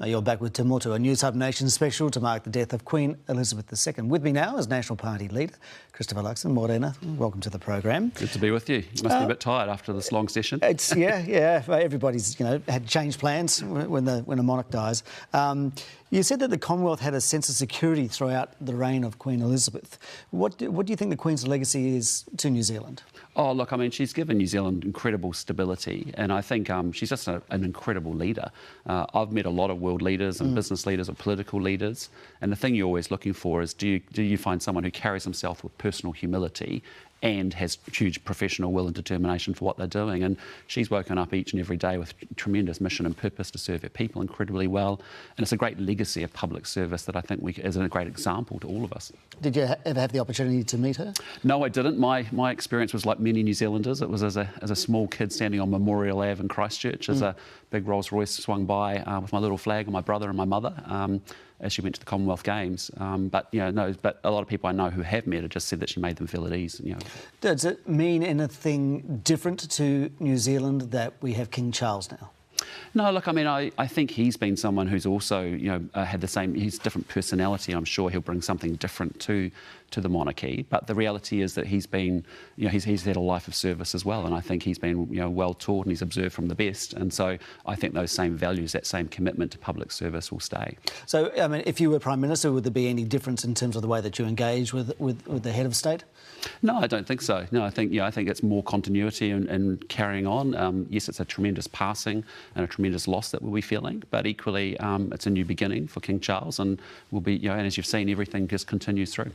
You're back with Te Motu, a Newshub Nation special to mark the death of Queen Elizabeth II. With me now is National Party leader Christopher Luxon. Morena, welcome to the program. Good to be with you. You must be a bit tired after this long session. It's yeah. Everybody's had changed plans when a monarch dies. You said that the Commonwealth had a sense of security throughout the reign of Queen Elizabeth. What do you think the Queen's legacy is to New Zealand? Oh, look, I mean, she's given New Zealand incredible stability, and I think she's just an incredible leader. I've met a lot of world leaders and business leaders or political leaders, and the thing you're always looking for is do you find someone who carries himself with personal humility and has huge professional will and determination for what they're doing. And she's woken up each and every day with tremendous mission and purpose to serve her people incredibly well. And it's a great legacy of public service that I think is a great example to all of us. Did you ever have the opportunity to meet her? No, I didn't. My experience was like many New Zealanders. It was as a small kid standing on Memorial Ave in Christchurch as a big Rolls Royce swung by with my little flag and my brother and my mother. As she went to the Commonwealth Games. But a lot of people I know who have met her just said that she made them feel at ease. Does it mean anything different to New Zealand that we have King Charles now? No, look, I mean, I think he's been someone who's also, had the same, he's different personality. I'm sure he'll bring something different to the monarchy. But the reality is that he's been, he's had a life of service as well. And I think he's been, well taught and he's observed from the best. And so I think those same values, that same commitment to public service will stay. So, I mean, if you were Prime Minister, would there be any difference in terms of the way that you engage with the head of state? No, I don't think so. No, I think it's more continuity and carrying on. Yes, it's a tremendous passing and a tremendous loss that we'll be feeling, but equally it's a new beginning for King Charles, and we'll be, and as you've seen, everything just continues through.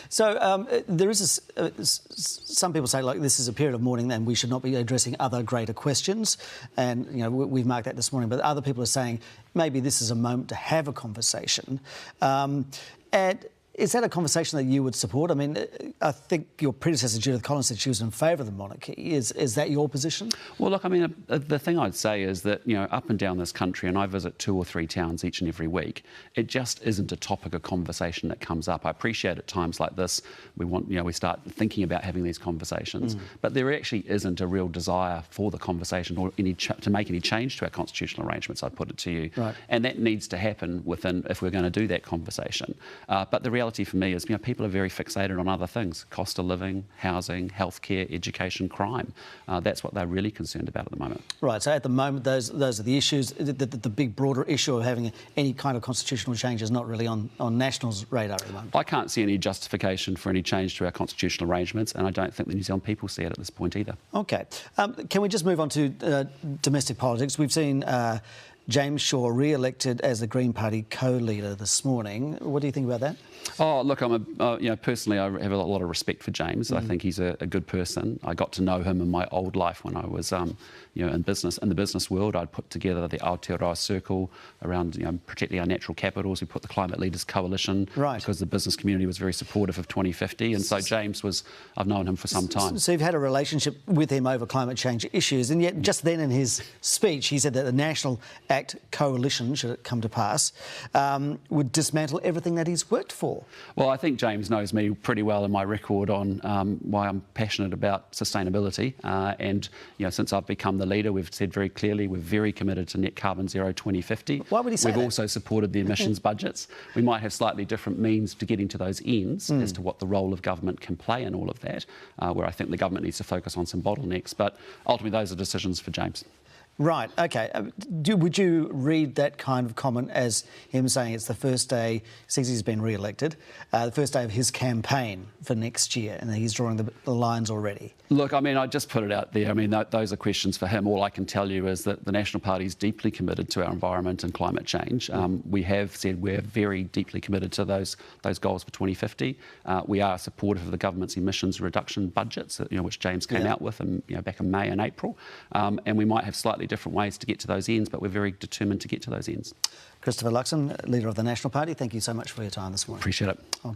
So there is some people say, like, this is a period of mourning and we should not be addressing other greater questions, and we've marked that this morning, but other people are saying maybe this is a moment to have a conversation. And is that a conversation that you would support? I mean, I think your predecessor, Judith Collins, said she was in favour of the monarchy. Is that your position? Well, look, I mean, the thing I'd say is that, up and down this country, and I visit 2 or 3 towns each and every week, it just isn't a topic of conversation that comes up. I appreciate at times like this, we start thinking about having these conversations, but there actually isn't a real desire for the conversation or to make any change to our constitutional arrangements, I'd put it to you. Right. And that needs to happen if we're going to do that conversation. But the reality for me is, people are very fixated on other things: cost of living, housing, healthcare, education, crime. That's what they're really concerned about at the moment. Right. So at the moment, those are the issues. The big broader issue of having any kind of constitutional change is not really on National's radar at the moment. I can't see any justification for any change to our constitutional arrangements, and I don't think the New Zealand people see it at this point either. OK. Can we just move on to domestic politics? We've seen James Shaw re-elected as the Green Party co-leader this morning. What do you think about that? Oh, look, personally, I have a lot of respect for James. I think he's a good person. I got to know him in my old life when I was, in the business world. I'd put together the Aotearoa Circle around, particularly our natural capitals. We put the Climate Leaders Coalition, right, because the business community was very supportive of 2050. And so James I've known him for some time. So you've had a relationship with him over climate change issues, and yet just then in his speech, he said that the National Act coalition, should it come to pass, would dismantle everything that he's worked for. Well, I think James knows me pretty well and my record on why I'm passionate about sustainability. And, since I've become the leader, we've said very clearly we're very committed to net carbon zero 2050. Why would he say that? We've also supported the emissions budgets. We might have slightly different means to getting to those ends as to what the role of government can play in all of that, where I think the government needs to focus on some bottlenecks. But ultimately, those are decisions for James. Right, OK. Would you read that kind of comment as him saying it's the first day since he's been re-elected, the first day of his campaign for next year, and he's drawing the lines already? Look, I mean, I just put it out there. I mean, those are questions for him. All I can tell you is that the National Party is deeply committed to our environment and climate change. We have said we're very deeply committed to those goals for 2050. We are supportive of the government's emissions reduction budgets, which James came out with back in May and April. And we might have slightly different ways to get to those ends, but we're very determined to get to those ends. Christopher Luxon, leader of the National Party, thank you so much for your time this morning. Appreciate it. Okay.